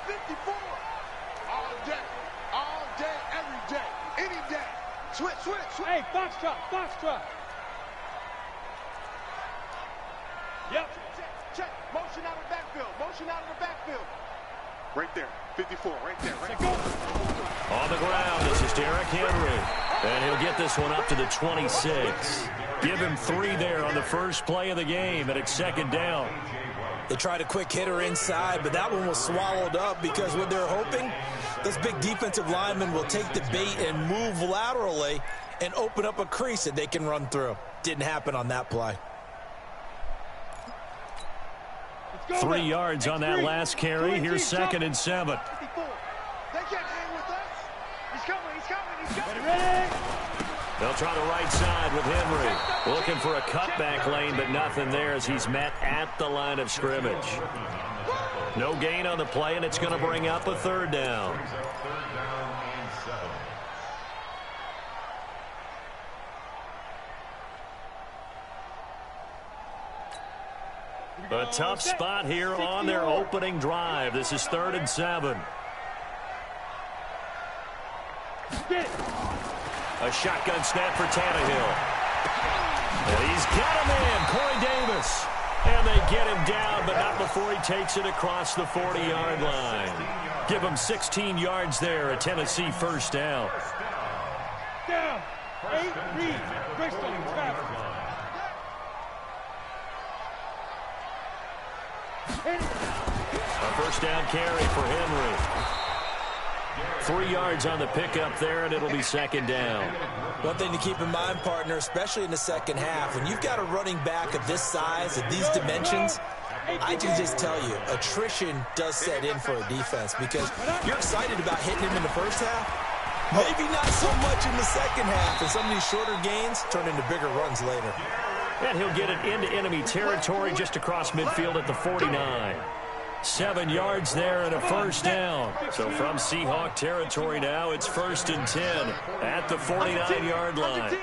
54. All day, every day, any day. Switch. Hey, foxtrot. Yep. Check. Motion out of the backfield. Right there, 54, right there. On the ground, this is Derrick Henry. And he'll get this one up to the 26. Give him 3 there on the first play of the game, and it's second down. They tried a quick hitter inside, but that one was swallowed up because what they're hoping, those big defensive linemen will take the bait and move laterally and open up a crease that they can run through. Didn't happen on that play. 3 yards on that last carry. Here's 2nd and 7. They can't hang with us. He's coming. Ready? They'll try the right side with Henry. Looking for a cutback lane, but nothing there as he's met at the line of scrimmage. No gain on the play, and it's going to bring up a 3rd down. A tough spot here on their opening drive. This is 3rd and 7. A shotgun snap for Tannehill. And he's got him in, Corey Davis. And they get him down, but not before he takes it across the 40-yard line. Give him 16 yards there, a Tennessee 1st down. Down. 8-3. Bristol traffic. A 1st down carry for Henry. 3 yards on the pickup there, and it'll be 2nd down. One thing to keep in mind, partner, especially in the second half, when you've got a running back of this size, of these dimensions, I can just tell you, attrition does set in for a defense because you're excited about hitting him in the first half. Maybe not so much in the second half, and some of these shorter gains turn into bigger runs later. And he'll get it into enemy territory just across midfield at the 49. 7 yards there and a 1st down. So from Seahawk territory now, it's 1st and 10 at the 49-yard line.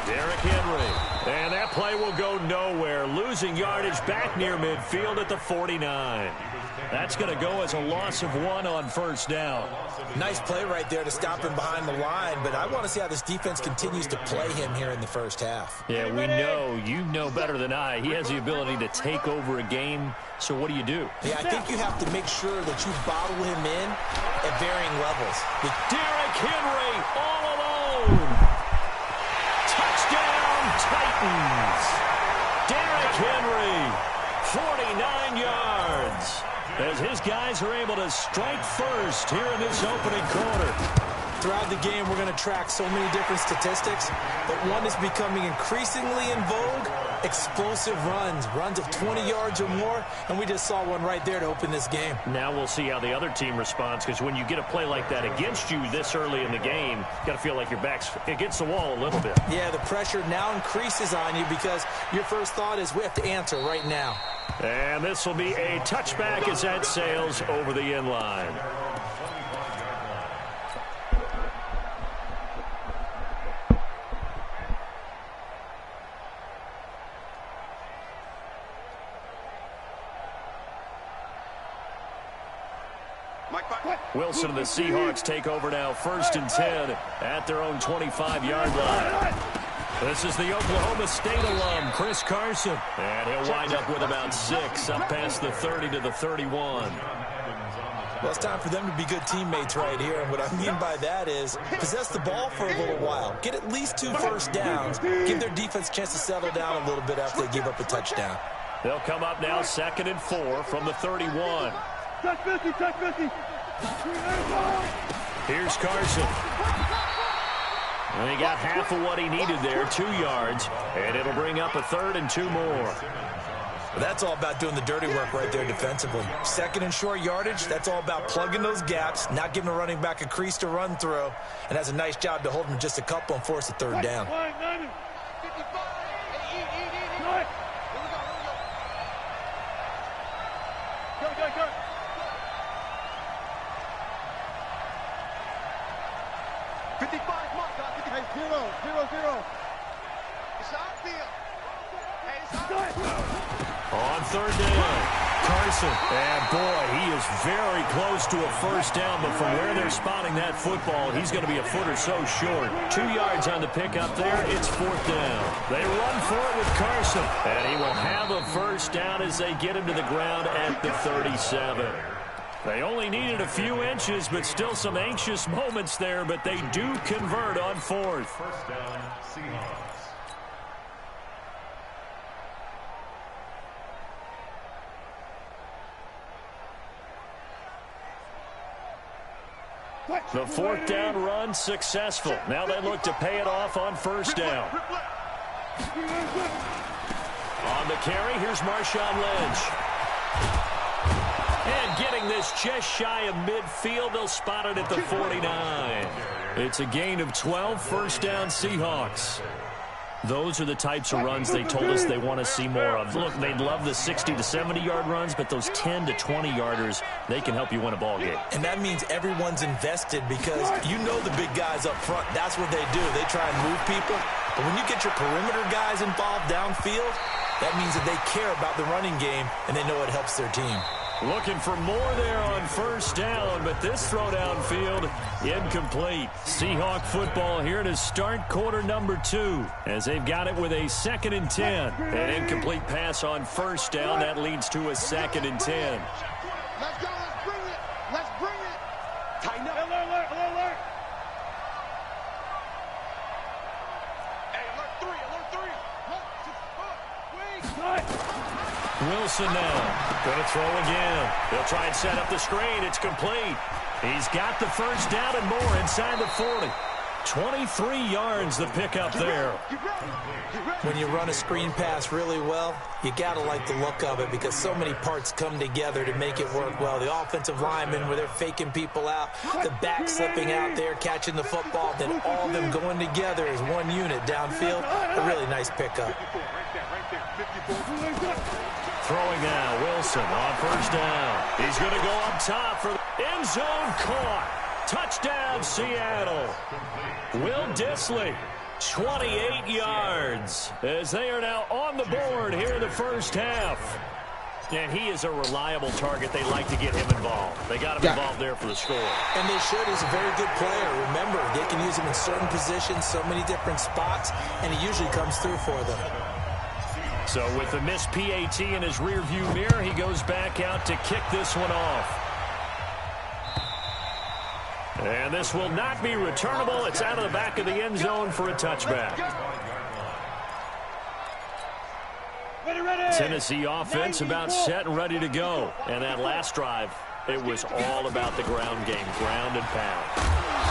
Derrick Henry. And that play will go nowhere. Losing yardage back near midfield at the 49. That's going to go as a loss of 1 on 1st down. Nice play right there to stop him behind the line, but I want to see how this defense continues to play him here in the first half. Yeah, we know, you know better than I, he has the ability to take over a game, so what do you do? Yeah, I think you have to make sure that you bottle him in at varying levels. Derrick Henry all alone. Touchdown, Titans. Derrick Henry, 49 yards. As his guys are able to strike first here in this opening quarter. Throughout the game, we're going to track so many different statistics, but one is becoming increasingly in vogue, explosive runs of 20 yards or more, and we just saw one right there to open this game. Now we'll see how the other team responds, because when you get a play like that against you this early in the game, you got to feel like your back's against the wall a little bit. Yeah, the pressure now increases on you because your first thought is we have to answer right now. And this will be a touchback as that sails over the end line. Wilson and the Seahawks take over now, 1st and 10 at their own 25-yard line. This is the Oklahoma State alum, Chris Carson. And he'll wind up with about 6, up past the 30 to the 31. Well, it's time for them to be good teammates right here. And what I mean by that is possess the ball for a little while. Get at least 2 first downs. Give their defense a chance to settle down a little bit after they give up a touchdown. They'll come up now 2nd and 4 from the 31. Touch 50. Here's Carson. And he got half of what he needed there, 2 yards, and it'll bring up a 3rd and 2 more. Well, that's all about doing the dirty work right there defensively. 2nd and short yardage, that's all about plugging those gaps, not giving a running back a crease to run through, and has a nice job to hold him just a couple and force a 3rd down. Go. 55, mark, 0. It's outfield. Hey, it's outfield. On third down. Carson. And, boy, he is very close to a first down, but from where they're spotting that football, he's going to be a foot or so short. 2 yards on the pickup there. It's fourth down. They run for it with Carson, and he will have a first down as they get him to the ground at the 37. They only needed a few inches, but still some anxious moments there, but they do convert on fourth. First down, Seahawks. The fourth down run successful. Now they look to pay it off on first down. On the carry, here's Marshawn Lynch. And getting this just shy of midfield, they'll spot it at the 49. It's a gain of 12, first down Seahawks. Those are the types of runs they told us they want to see more of. Look, they'd love the 60 to 70-yard runs, but those 10 to 20-yarders, they can help you win a ball game. And that means everyone's invested because you know the big guys up front, that's what they do. They try and move people. But when you get your perimeter guys involved downfield, that means that they care about the running game, and they know it helps their team. Looking for more there on first down, but this throw downfield incomplete. Seahawk football here to start quarter number 2 as they've got it with a 2nd and 10. An incomplete pass on first down. That leads to a 2nd and 10. Let's go. Let's bring it. Let's bring it. Tighten up. Alert. Hey, alert 3. Wilson now. Going to throw again. They'll try and set up the screen. It's complete. He's got the first down and more inside the 40. 23 yards the pickup there. When you run a screen pass really well, you got to like the look of it because so many parts come together to make it work well. The offensive linemen, where they're faking people out, the back slipping out there, catching the football, then all of them going together as one unit downfield. A really nice pickup. Throwing now, Wilson on first down. He's going to go up top for the end zone caught. Touchdown, Seattle. Will Dissly, 28 yards, as they are now on the board here in the first half. And he is a reliable target. They like to get him involved. They got him involved there for the score. And they should. He's a very good player. Remember, they can use him in certain positions, so many different spots, and he usually comes through for them. So with the missed PAT in his rearview mirror, he goes back out to kick this one off. And this will not be returnable. It's out of the back of the end zone for a touchback. Tennessee offense about set and ready to go. And that last drive, it was all about the ground game, ground and pound.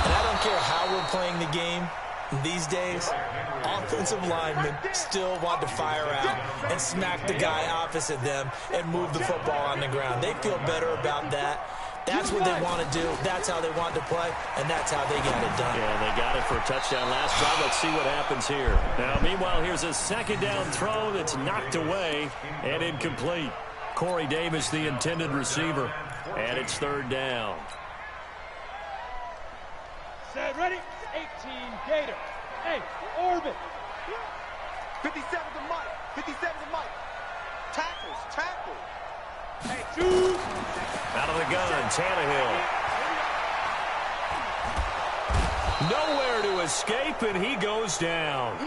And I don't care how we're playing the game these days, offensive linemen still want to fire out and smack the guy opposite them and move the football on the ground. They feel better about that. That's what they want to do. That's how they want to play, and that's how they got it done. Yeah, they got it for a touchdown last drive. Let's see what happens here. Now, meanwhile, here's a second down throw that's knocked away and incomplete. Corey Davis, the intended receiver, and it's third down. Set, ready, 18, Gator. Hey, orbit. 57 to Mike. 57 to Mike. Tackles. Hey, shoot. Out of the gun, Tannehill. Nowhere to escape, and he goes down.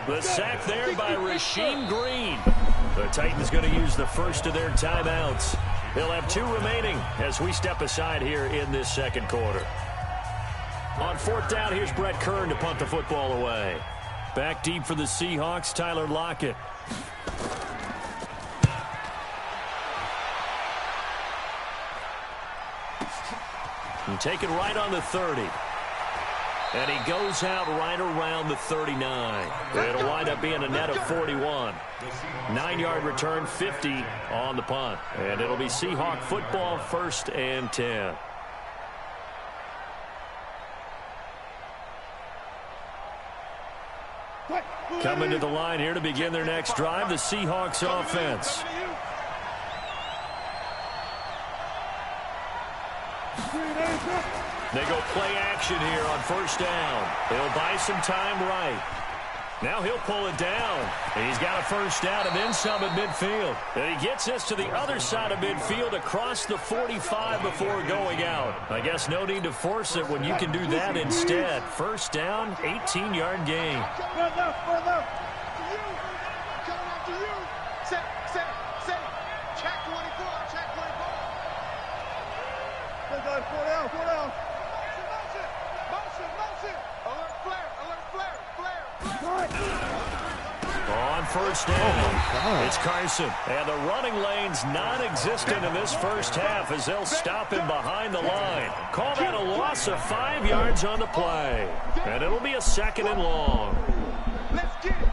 The sack there by Rasheem Green. The Titans going to use the first of their timeouts. They'll have 2 remaining as we step aside here in this second quarter. On fourth down, here's Brett Kern to punt the football away. Back deep for the Seahawks, Tyler Lockett. And take it right on the 30. And he goes out right around the 39. It'll wind up being a net of 41. 9-yard return, 50 on the punt. And it'll be Seahawk football, 1st and 10. Coming to the line here to begin their next drive, the Seahawks offense. Hey, They go play action here on first down. They'll buy some time right. Now he'll pull it down. He's got a first down and then some at midfield. And he gets us to the other side of midfield across the 45 before going out. I guess no need to force it when you can do that instead. First down, 18-yard gain. Further. To you. Coming after you. Set. Check 24. Check 24. Go down. Motion. Alert flare. On first down, it's Carson. And the running lane's non-existent in this first half as they'll stop him behind the line. Call that a loss of 5 yards on the play. And it'll be a 2nd and long. Let's get it.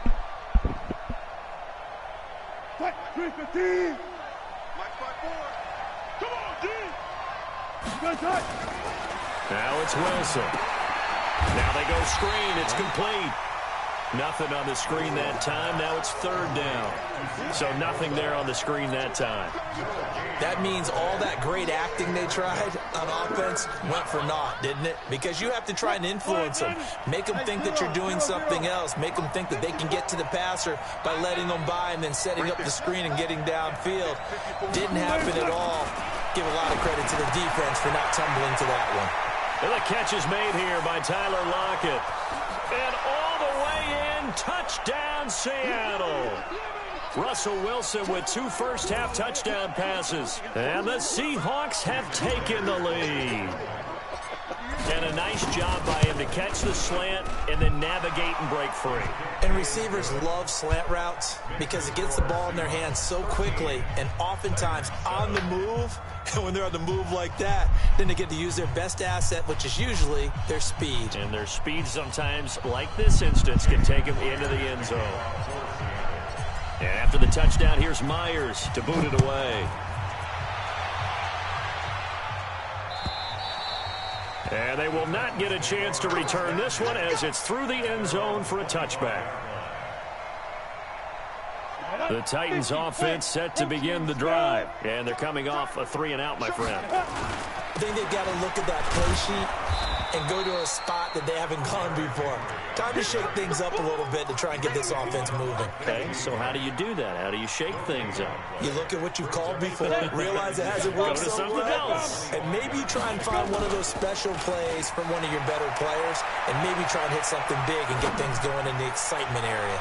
Fight, 315. Mike 5-4. Come on, D. Now it's Wilson. Now they go screen. It's complete. Nothing on the screen that time. Now it's 3rd down. So nothing there on the screen that time. That means all that great acting they tried on offense went for naught, didn't it? Because you have to try and influence them. Make them think that you're doing something else. Make them think that they can get to the passer by letting them by and then setting up the screen and getting downfield. Didn't happen at all. Give a lot of credit to the defense for not tumbling to that one. And the catch is made here by Tyler Lockett. And all the way in, touchdown Seattle. Russell Wilson with 2 first-half touchdown passes. And the Seahawks have taken the lead. And a nice job by him to catch the slant and then navigate and break free. And receivers love slant routes because it gets the ball in their hands so quickly and oftentimes on the move. And when they're on the move like that, then they get to use their best asset, which is usually their speed. And their speed sometimes, like this instance, can take them into the end zone. And after the touchdown, here's Myers to boot it away. And they will not get a chance to return this one as it's through the end zone for a touchback. The Titans offense set to begin the drive. And they're coming off a 3-and-out, my friend. I think they've got to look at that play sheet and go to a spot that they haven't gone before. Time to shake things up a little bit to try and get this offense moving. Okay, so how do you do that? How do you shake things up? You look at what you've called before, realize it hasn't worked Go to something else. and maybe try and find one of those special plays from one of your better players, and maybe try and hit something big and get things going in the excitement area.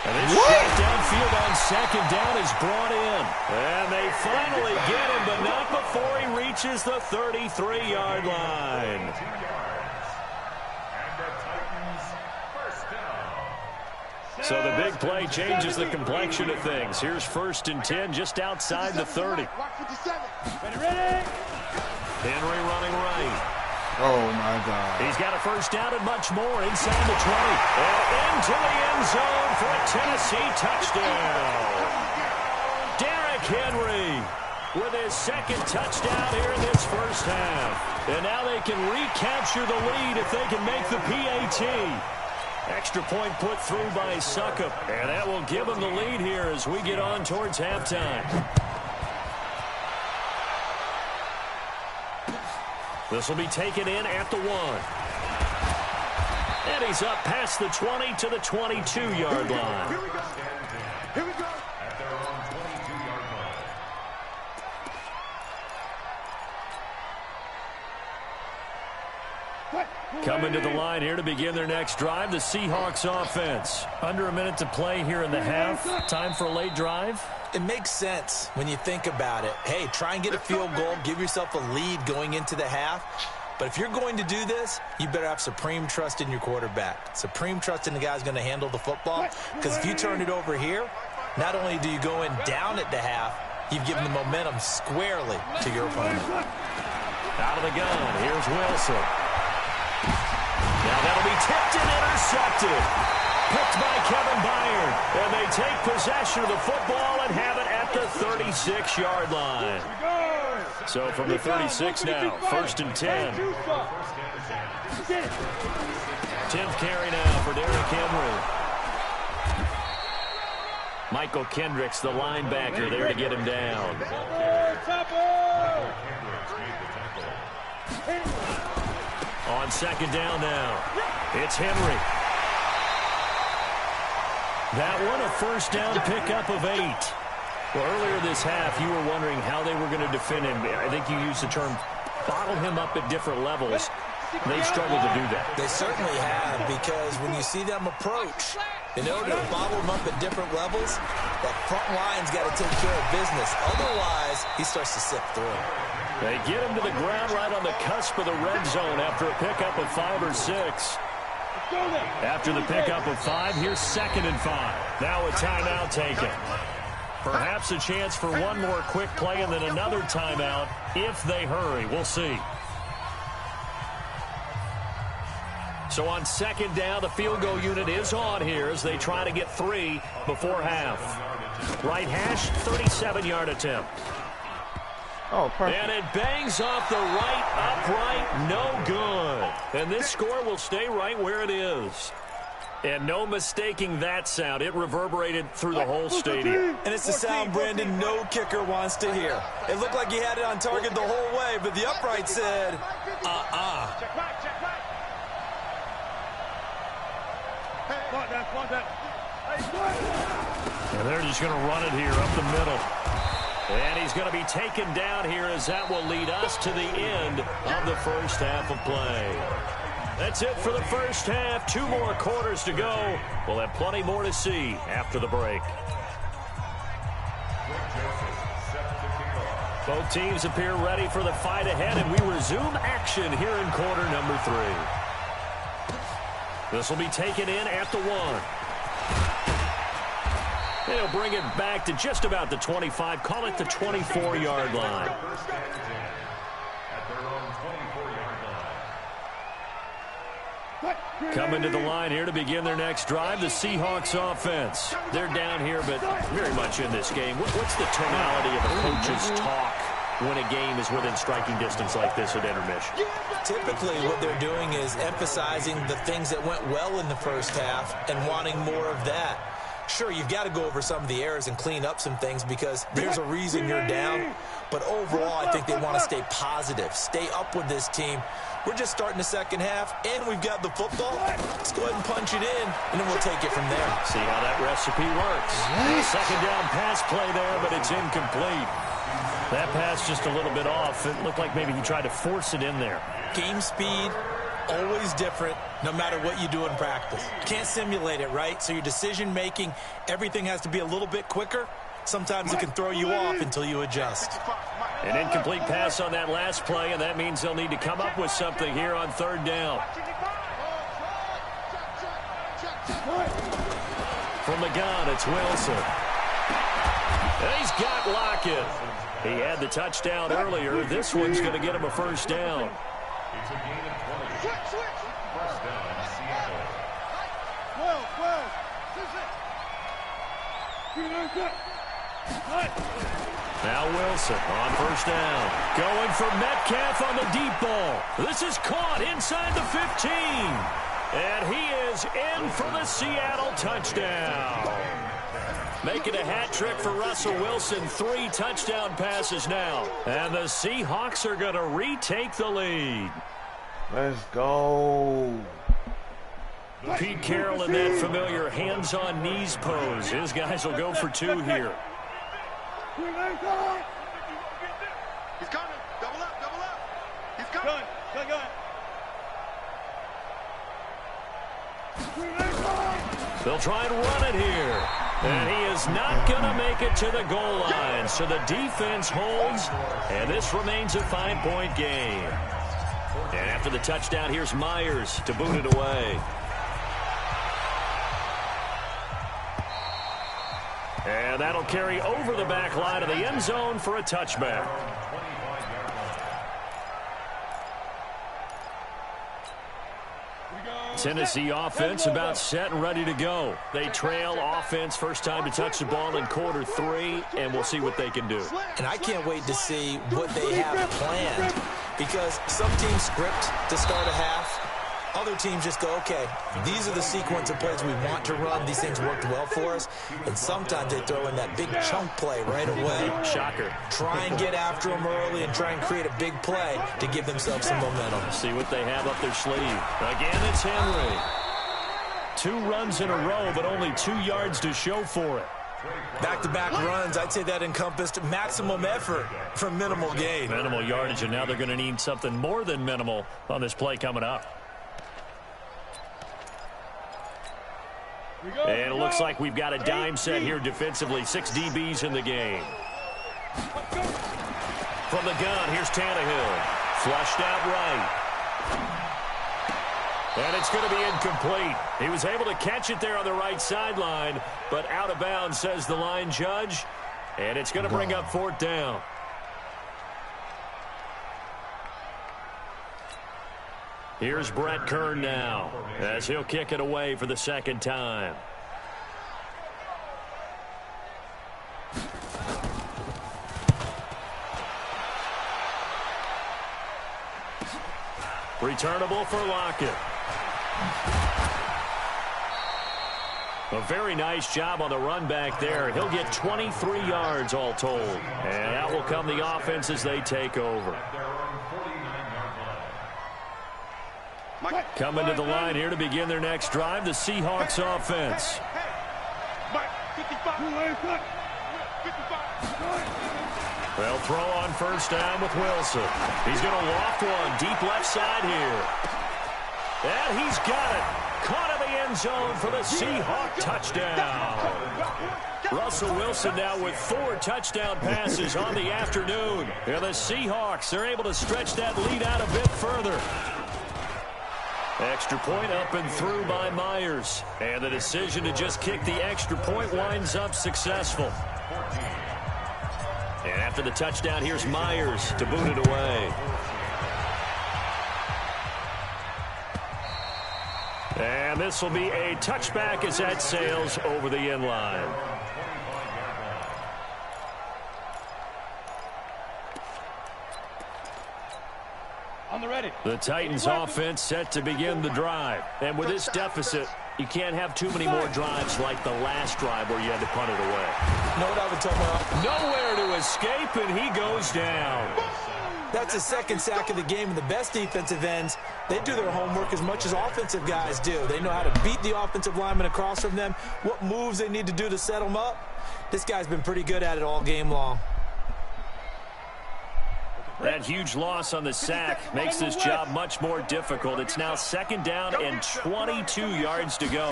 And this shot downfield on 2nd down is brought in. And they finally get him, but not before he reaches the 33-yard line. So the big play changes the complexion of things. Here's 1st and 10 just outside the 30. Henry running right. Oh, my God. He's got a first down and much more inside the 20. And into the end zone for a Tennessee touchdown. Derrick Henry with his 2nd touchdown here in this first half. And now they can recapture the lead if they can make the PAT. Extra point put through by Suckup. And that will give them the lead here as we get on towards halftime. This will be taken in at the 1. And he's up past the 20 to the 22-yard line. Here we go. At their own 22-yard line. Coming to the line here to begin their next drive, the Seahawks offense. Under a minute to play here in the half. Time for a late drive. It makes sense when you think about it. Hey, try and get a field goal, give yourself a lead going into the half. But if you're going to do this, you better have supreme trust in your quarterback. Supreme trust in the guy's going to handle the football. Because if you turn it over here, not only do you go in down at the half, you've given the momentum squarely to your opponent. Out of the gun, here's Wilson. Now that'll be tipped and intercepted. Picked by Kevin Byard. And they take possession of the football and have it at the 36-yard line. So from the 36 now, 1st and 10. 10th carry now for Derrick Henry. Michael Kendricks, the linebacker, there to get him down. On 2nd down now, it's Henry. That one, a first down pickup of 8. Well, earlier this half, you were wondering how they were going to defend him. I think you used the term bottle him up at different levels. They've struggled to do that. They certainly have, because when you see them approach, in order to bottle him up at different levels, that front line's got to take care of business. Otherwise, he starts to slip through. They get him to the ground right on the cusp of the red zone after a pickup of 5 or 6. After the pickup of 5, here's 2nd and 5. Now a timeout taken. Perhaps a chance for one more quick play and then another timeout if they hurry. We'll see. So on 2nd down, the field goal unit is on here as they try to get 3 before half. Right hash, 37-yard attempt. Oh, perfect. And it bangs off the right upright, no good. And this score will stay right where it is. And no mistaking that sound. It reverberated through the whole stadium. And it's the sound, Brandon, no kicker wants to hear. It looked like he had it on target the whole way, but the upright said, And they're just going to run it here up the middle. And he's going to be taken down here as that will lead us to the end of the first half of play. That's it for the first half. 2 more quarters to go. We'll have plenty more to see after the break. Both teams appear ready for the fight ahead, and we resume action here in quarter number 3. This will be taken in at the 1. They'll bring it back to just about the 25. Call it the 24-yard line. Coming to the line here to begin their next drive, the Seahawks offense. They're down here, but very much in this game. What's the tonality of a coach's talk when a game is within striking distance like this at intermission? Typically, what they're doing is emphasizing the things that went well in the first half and wanting more of that. Sure, you've got to go over some of the errors and clean up some things because there's a reason you're down. But overall, I think they want to stay positive, stay up with this team. We're just starting the second half, and we've got the football. Let's go ahead and punch it in, and then we'll take it from there. See how that recipe works. Second down pass play there, but it's incomplete. That pass just a little bit off. It looked like maybe he tried to force it in there. Game speed, always different, no matter what you do in practice. You can't simulate it, right? So your decision-making, everything has to be a little bit quicker. Sometimes it can throw you off until you adjust. An incomplete pass on that last play, and that means they'll need to come up with something here on 3rd down. From the gun, it's Wilson. And he's got Lockett. He had the touchdown earlier. This one's going to get him a first down. It's a gain of 20. First down, Seattle. Now Wilson on first down. Going for Metcalf on the deep ball. This is caught inside the 15. And he is in for the Seattle touchdown. Making a hat trick for Russell Wilson. 3 touchdown passes now. And the Seahawks are going to retake the lead. Let's go. Pete Carroll in that familiar hands-on knees pose. His guys will go for 2 here. He's coming. Double up, double up. He's coming. They'll try and run it here. And he is not going to make it to the goal line. So the defense holds, and this remains a 5-point game. And after the touchdown, here's Myers to boot it away. And that'll carry over the back line of the end zone for a touchback. Tennessee offense about set and ready to go. They trail offense first time to touch the ball in quarter 3, and we'll see what they can do. And I can't wait to see what they have planned because some teams script to start a half. Other teams just go, okay, these are the sequence of plays we want to run. These things worked well for us. And sometimes they throw in that big chunk play right away. Shocker. Try and get after them early and try and create a big play to give themselves some momentum. See what they have up their sleeve. Again, it's Henry. 2 runs in a row, but only 2 yards to show for it. Back-to-back runs, I'd say that encompassed maximum effort for minimal gain. Minimal yardage, and now they're going to need something more than minimal on this play coming up. And it looks like we've got a dime set here defensively. 6 DBs in the game. From the gun, here's Tannehill. Flushed out right. And it's going to be incomplete. He was able to catch it there on the right sideline, but out of bounds, says the line judge. And it's going to bring up 4th down. Here's Brett Kern now, as he'll kick it away for the 2nd time. Returnable for Lockett. A very nice job on the run back there. He'll get 23 yards all told. And out will come the offense as they take over. Coming to the line here to begin their next drive, the Seahawks offense. They'll throw on 1st down with Wilson. He's going to loft one deep left side here. And he's got it. Caught in the end zone for the Seahawk touchdown. Russell Wilson now with 4 touchdown passes on the afternoon. And the Seahawks, they're able to stretch that lead out a bit further. Extra point up and through by Myers. And the decision to just kick the extra point winds up successful. And after the touchdown, here's Myers to boot it away. And this will be a touchback as that sails over the end line. On the ready. The Titans offense set to begin the drive. And with this deficit, you can't have too many more drives like the last drive where you had to punt it away. Know what I would tell my... Nowhere to escape, and he goes down. That's his 2nd sack of the game, and the best defensive ends, they do their homework as much as offensive guys do. They know how to beat the offensive lineman across from them, what moves they need to do to set them up. This guy's been pretty good at it all game long. That huge loss on the sack makes this job much more difficult. It's now 2nd down and 22 yards to go.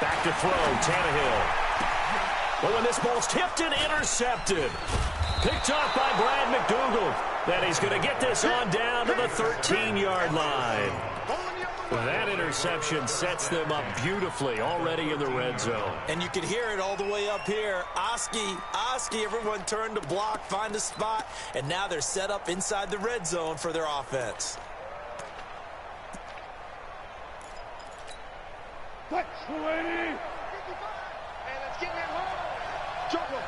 Back to throw, Tannehill. But when this ball's tipped and intercepted. Picked off by Brad McDougal. Then he's going to get this on down to the 13-yard line. That interception sets them up beautifully already in the red zone. And you can hear it all the way up here. Oski, everyone turned to block, find a spot, and now they're set up inside the red zone for their offense. Hey, let's get that home. Jumbo.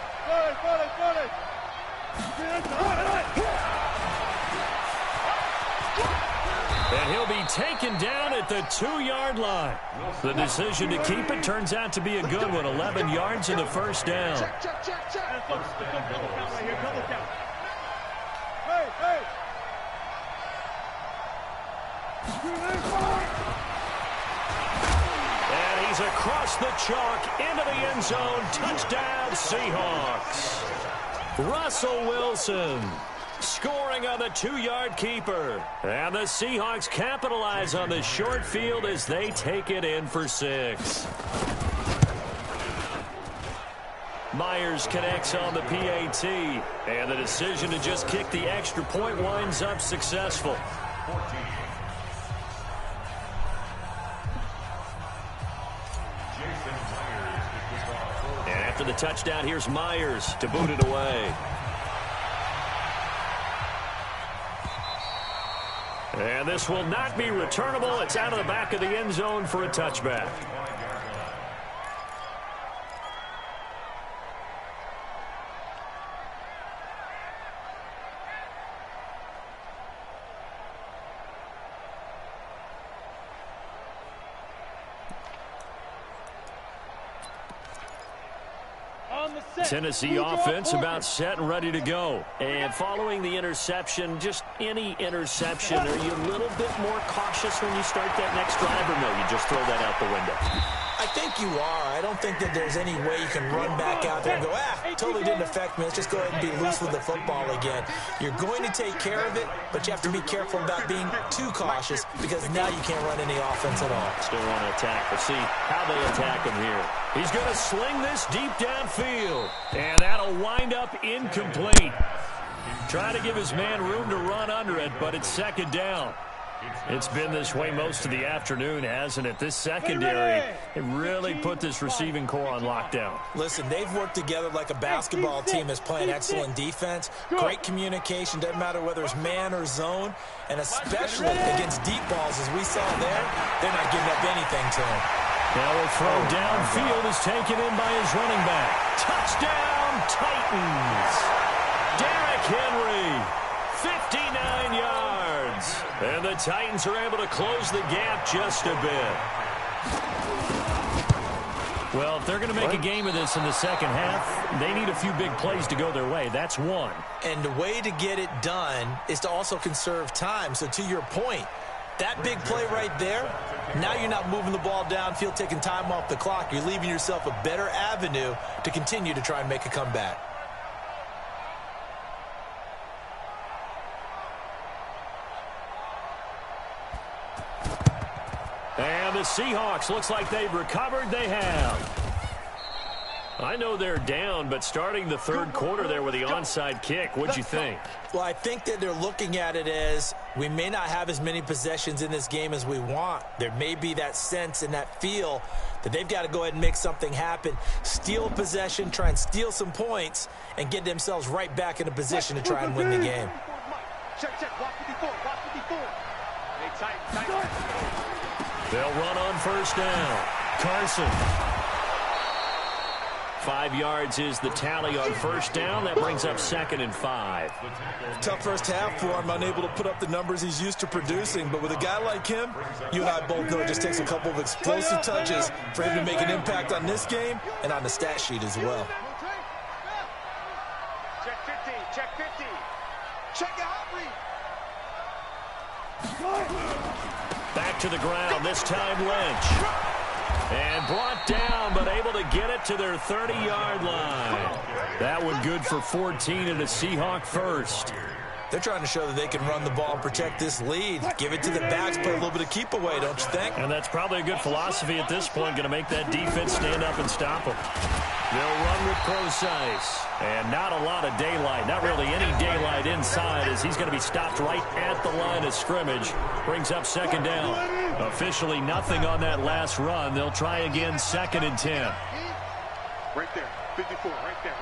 And he'll be taken down at the 2-yard line. The decision to keep it turns out to be a good one. 11 yards in the 1st down. Check. Double count right here. Double count. And he's across the chalk into the end zone. Touchdown, Seahawks. Russell Wilson scoring on the 2-yard keeper. And the Seahawks capitalize on the short field as they take it in for 6. Myers connects on the PAT. And the decision to just kick the extra point winds up successful. And after the touchdown, here's Myers to boot it away. And this will not be returnable. It's out of the back of the end zone for a touchback. On the Tennessee offense about set and ready to go. And following the interception, just any interception, are you a little bit more cautious when you start that next drive, or no, you just throw that out the window? I think you are. I don't think that there's any way you can run back out there and go, totally didn't affect me. Let's just go ahead and be loose with the football again. You're going to take care of it, but you have to be careful about being too cautious because now you can't run any offense at all. Still want to attack. We'll see how they attack him here. He's going to sling this deep downfield, and that'll wind up incomplete. Trying to give his man room to run under it, but it's second down. It's been this way most of the afternoon, hasn't it? This secondary, it really put this receiving core on lockdown. Listen, they've worked together like a basketball team that's playing excellent defense. Great communication, doesn't matter whether it's man or zone, and especially against deep balls, as we saw there, they're not giving up anything to him. Now a throw downfield is taken in by his running back. Touchdown, Titans! Derrick Henry, 59 yards. And the Titans are able to close the gap just a bit. Well, if they're going to make a game of this in the second half, they need a few big plays to go their way. That's one. And the way to get it done is to also conserve time. So to your point, that big play right there, now you're not moving the ball downfield, taking time off the clock. You're leaving yourself a better avenue to continue to try and make a comeback. And the Seahawks, looks like they've recovered. They have. I know they're down, but starting the third quarter there with the onside kick, what'd you think? Well, I think that they're looking at it as we may not have as many possessions in this game as we want. There may be that sense and that feel that they've got to go ahead and make something happen, steal a possession, try and steal some points, and get themselves right back in a position to try and win the game. Check, watch 54, watch 54. Hey, tight. They'll run on first down. Carson. 5 yards is the tally on first down. That brings up 2nd and 5. Tough first half for him, unable to put up the numbers he's used to producing. But with a guy like him, you and I both know it just takes a couple of explosive touches for him to make an impact on this game and on the stat sheet as well. Check 50, check 50. Check your hot read. Back to the ground, this time Lynch. And brought down, but able to get it to their 30-yard line. That one good for 14 and a Seahawk first. They're trying to show that they can run the ball and protect this lead. Give it to the backs, play a little bit of keep away, don't you think? And that's probably a good philosophy at this point, going to make that defense stand up and stop them. They'll run with Procise. And not a lot of daylight, not really any daylight inside, as he's going to be stopped right at the line of scrimmage. Brings up 2nd down. Officially nothing on that last run. They'll try again, 2nd and 10. Right there, 54, right there.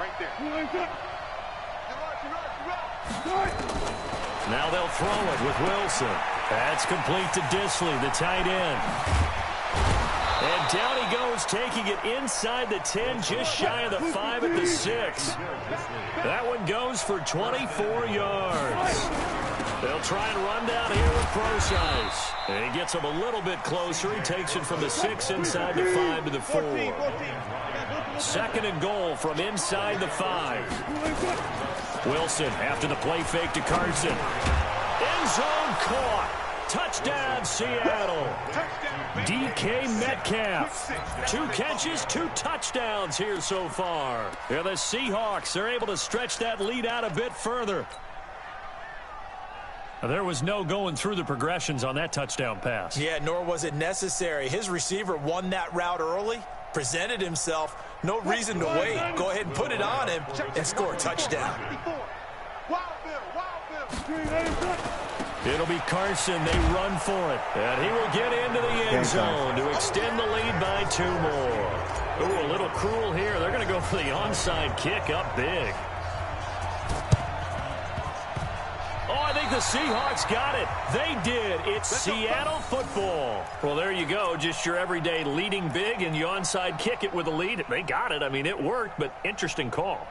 Now they'll throw it with Wilson. That's complete to Disley, the tight end. And down he goes, taking it inside the 10, just shy of the 5 at the 6. That one goes for 24 yards. They'll try and run down here with Procise. And he gets him a little bit closer. He takes it from the 6 inside the 5 to the 4. 2nd and goal from inside the 5. Wilson after the play fake to Carson. End zone caught. Touchdown, Seattle. DK Metcalf. 2 catches, 2 touchdowns here so far. And the Seahawks are able to stretch that lead out a bit further. There was no going through the progressions on that touchdown pass. Yeah, nor was it necessary. His receiver won that route early, presented himself. No reason to wait. Go ahead and put it on him and score a touchdown. It'll be Carson. They run for it. And he will get into the end zone to extend the lead by 2 more. Ooh, a little cruel here. They're going to go for the onside kick up big. Oh, I think the Seahawks got it. They did. It's Seattle football. Well, there you go. Just your everyday leading big, and you onside kick it with a lead. They got it. I mean, it worked, but interesting call.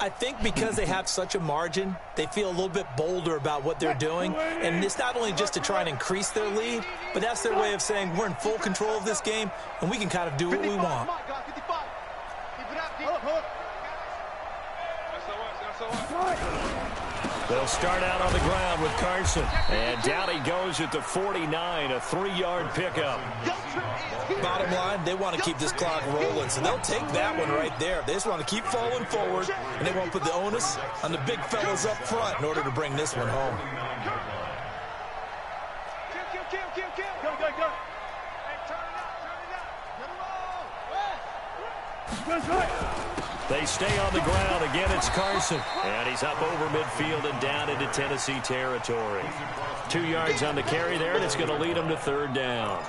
I think because they have such a margin, they feel a little bit bolder about what they're doing. And it's not only just to try and increase their lead, but that's their way of saying we're in full control of this game, and we can kind of do what we want. They'll start out on the ground with Carson. And down he goes at the 49, a 3-yard pickup. Bottom line, they want to keep this clock rolling, so they'll take that one right there. They just want to keep falling forward, and they won't put the onus on the big fellas up front in order to bring this one home. They stay on the ground. Again, it's Carson. And he's up over midfield and down into Tennessee territory. 2 yards on the carry there, and it's going to lead him to 3rd down.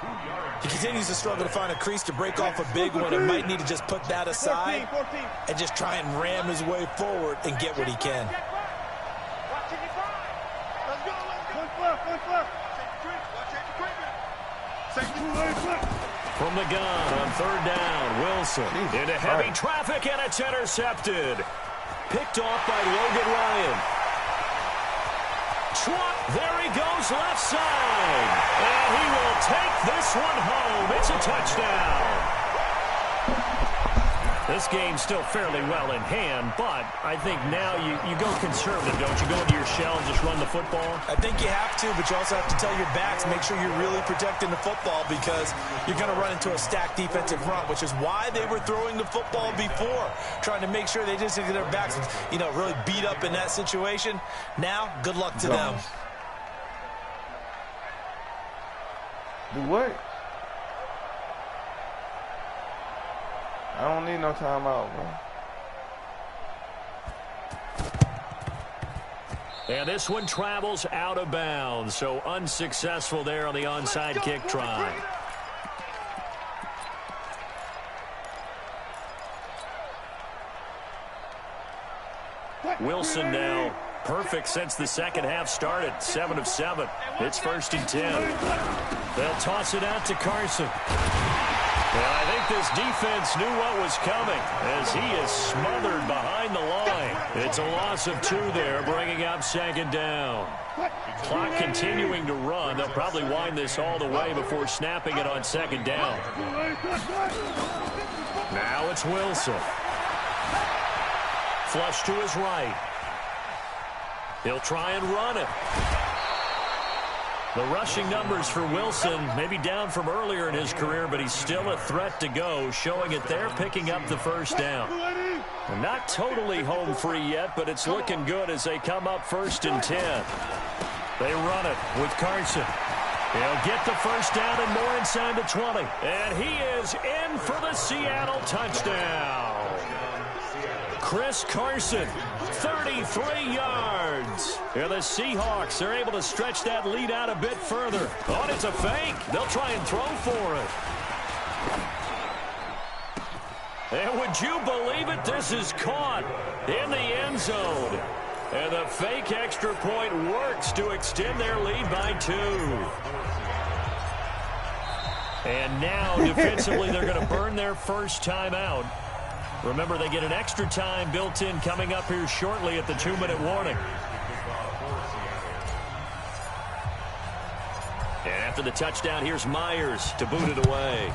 He continues to struggle to find a crease to break off a big one and might need to just put that aside and just try and ram his way forward and get what he can. From the gun on 3rd down, Wilson into heavy traffic, and it's intercepted. Picked off by Logan Ryan. Trot, there he goes left side. And he will take this one home. It's a touchdown. This game's still fairly well in hand, but I think now you go conservative, don't you? Go into your shell and just run the football? I think you have to, but you also have to tell your backs, make sure you're really protecting the football because you're going to run into a stacked defensive front, which is why they were throwing the football before, trying to make sure they just get their backs, really beat up in that situation. Now, good luck to them. Do what? I don't need no timeout, bro. And this one travels out of bounds, so unsuccessful there on the onside kick try. Wilson now perfect since the second half started. 7 of 7. It's 1st and 10. They'll toss it out to Carson. And I think this defense knew what was coming as he is smothered behind the line. It's a loss of 2 there, bringing up 2nd down. Clock continuing to run. They'll probably wind this all the way before snapping it on 2nd down. Now it's Wilson. Flush to his right. He'll try and run it. The rushing numbers for Wilson maybe down from earlier in his career, but he's still a threat to go, showing it there, picking up the 1st down. And not totally home free yet, but it's looking good as they come up 1st and 10. They run it with Carson. He'll get the 1st down and more inside the 20. And he is in for the Seattle touchdown. Chris Carson, 33 yards. And the Seahawks are able to stretch that lead out a bit further. Oh, it's a fake. They'll try and throw for it. And would you believe it? This is caught in the end zone. And the fake extra point works to extend their lead by 2. And now, defensively, they're going to burn their first timeout. Remember, they get an extra time built in coming up here shortly at the 2-minute warning. And after the touchdown, here's Myers to boot it away.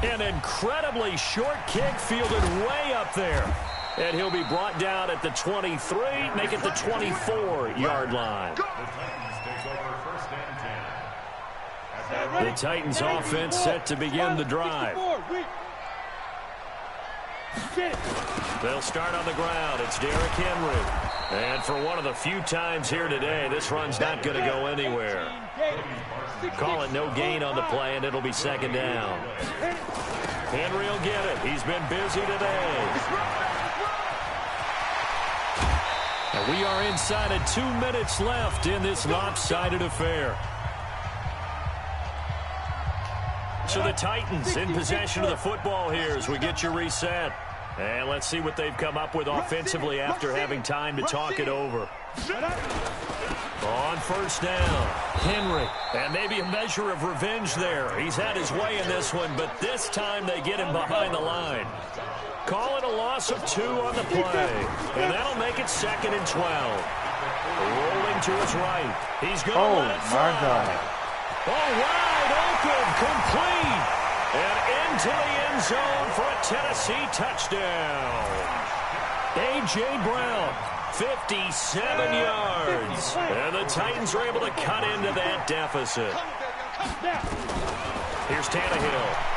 An incredibly short kick fielded way up there. And he'll be brought down at the 23, make it the 24-yard line. The Titans offense set to begin the drive. They'll start on the ground. It's Derrick Henry. And for one of the few times here today, this run's not going to go anywhere. Call it no gain on the play, and it'll be 2nd down. Henry will get it. He's been busy today. And we are inside of 2 minutes left in this lopsided affair. So the Titans in possession of the football here as we get you reset. And let's see what they've come up with offensively after having time to talk it over. On 1st down, Henry. And maybe a measure of revenge there. He's had his way in this one, but this time they get him behind the line. Call it a loss of 2 on the play. And that'll make it 2nd and 12. Rolling to his right. He's going to let it fly. My God. Wide open, complete, and into the end zone for a Tennessee touchdown. A.J. Brown, 57 yards. And the Titans are able to cut into that deficit. Here's Tannehill.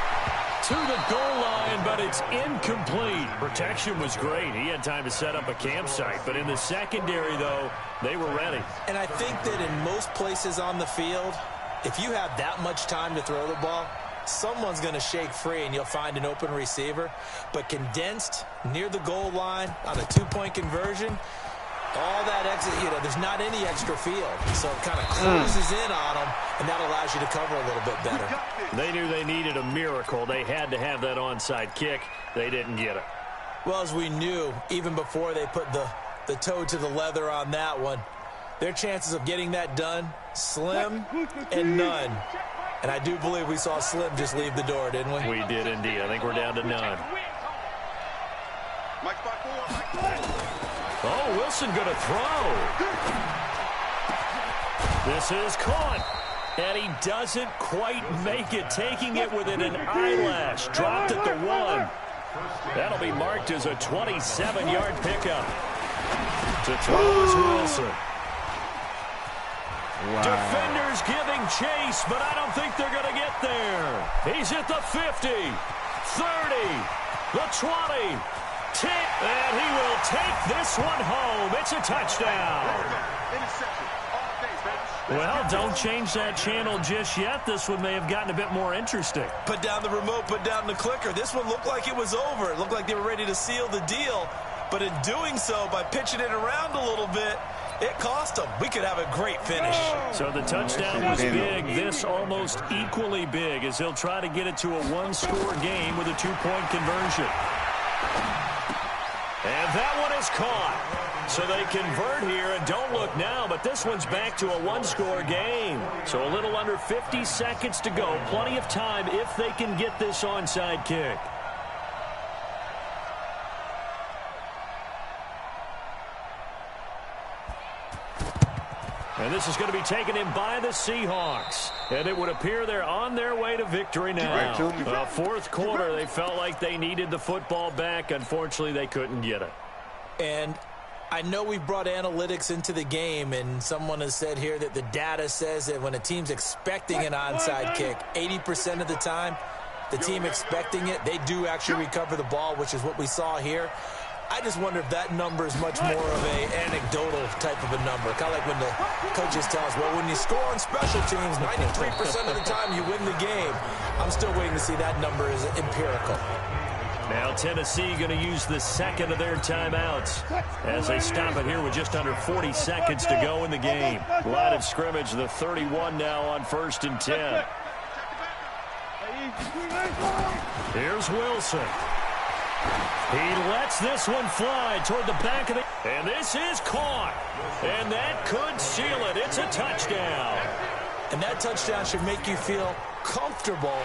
To the goal line, but it's incomplete. Protection was great. He had time to set up a campsite. But in the secondary, though, they were ready. And I think that in most places on the field, if you have that much time to throw the ball, someone's going to shake free and you'll find an open receiver. But condensed near the goal line on a two-point conversion, all that exit, there's not any extra field. So it kind of closes in on them, and that allows you to cover a little bit better. They knew they needed a miracle. They had to have that onside kick. They didn't get it. Well, as we knew, even before they put the toe to the leather on that one, their chances of getting that done, slim and none. And I do believe we saw Slim just leave the door, didn't we? We did indeed. I think we're down to none. Oh, Wilson going to throw. This is caught. And he doesn't quite make it, taking it within an eyelash. Dropped at the 1. That'll be marked as a 27-yard pickup. To throw is Wilson. Wow. Defenders giving chase, but I don't think they're going to get there. He's at the 50, 30, the 20, 10, and he will take this one home. It's a touchdown. Well, don't change that channel just yet. This one may have gotten a bit more interesting. Put down the remote, put down the clicker. This one looked like it was over. It looked like they were ready to seal the deal. But in doing so, by pitching it around a little bit, it cost them. We could have a great finish. So the touchdown was big. This almost equally big as they'll try to get it to a one-score game with a two-point conversion. And that one is caught. So they convert here, and don't look now, but this one's back to a one-score game. So a little under 50 seconds to go. Plenty of time if they can get this onside kick. And this is going to be taken in by the Seahawks. And it would appear they're on their way to victory now. Fourth quarter, they felt like they needed the football back. Unfortunately, they couldn't get it. And I know we've brought analytics into the game, and someone has said here that the data says that when a team's expecting an onside kick, 80% of the time, the team expecting it, they do actually recover the ball, which is what we saw here. I just wonder if that number is much more of an anecdotal type of a number. Kind of like when the coaches tell us, well, when you score on special teams, 93% of the time you win the game. I'm still waiting to see that number is empirical. Now Tennessee going to use the second of their timeouts as they stop it here with just under 40 seconds to go in the game. Line of scrimmage, the 31 now on 1st and 10. Here's Wilson. He lets this one fly toward the back of the... And this is caught. And that could seal it. It's a touchdown. And that touchdown should make you feel comfortable.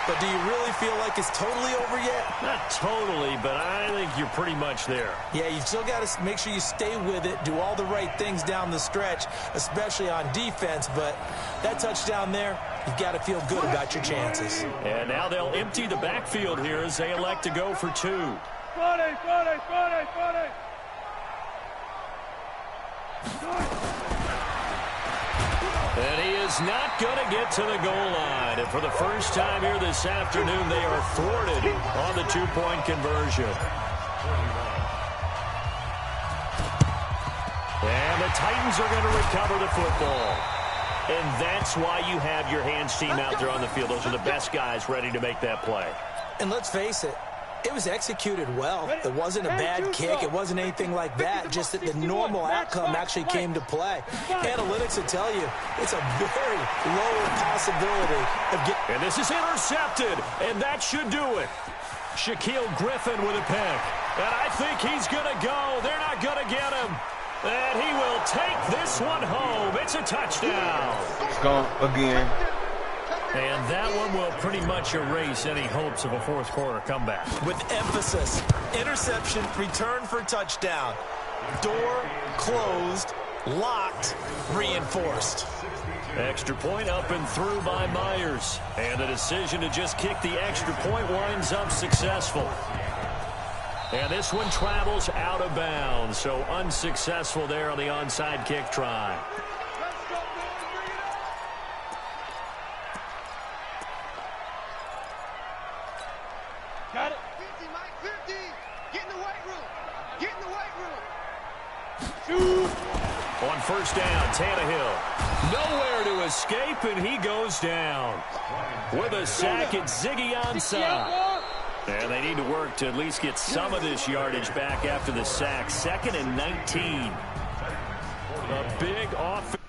But do you really feel like it's totally over yet? Not totally, but I think you're pretty much there. Yeah, you still got to make sure you stay with it, do all the right things down the stretch, especially on defense. But that touchdown there, you've got to feel good about your chances. And now they'll empty the backfield here as they elect to go for 2. And he is not going to get to the goal line. And for the first time here this afternoon, they are thwarted on the two-point conversion. And the Titans are going to recover the football. And that's why you have your hands team out there on the field. Those are the best guys ready to make that play. And let's face it, it was executed well. It wasn't a bad kick. It wasn't anything like that. Just that the normal outcome actually came to play. Analytics will tell you it's a very low possibility of getting... And this is intercepted, and that should do it. Shaquille Griffin with a pick. And I think he's going to go. They're not going to get him. And he will take this one home. It's a touchdown. It's gone again. And that one will pretty much erase any hopes of a fourth quarter comeback. With emphasis, interception, return for touchdown. Door closed, locked, reinforced. Extra point up and through by Myers. And the decision to just kick the extra point winds up successful. And this one travels out of bounds, so unsuccessful there on the onside kick try. Let's go, boys. Bring it up. Got it. 50, Mike, 50. Get in the weight room. Get in the weight room. Shoot. On first down, Tannehill. Nowhere to escape, and he goes down. With a sack, it's Ziggy Ansah. And they need to work to at least get some of this yardage back after the sack. 2nd and 19. A big offense.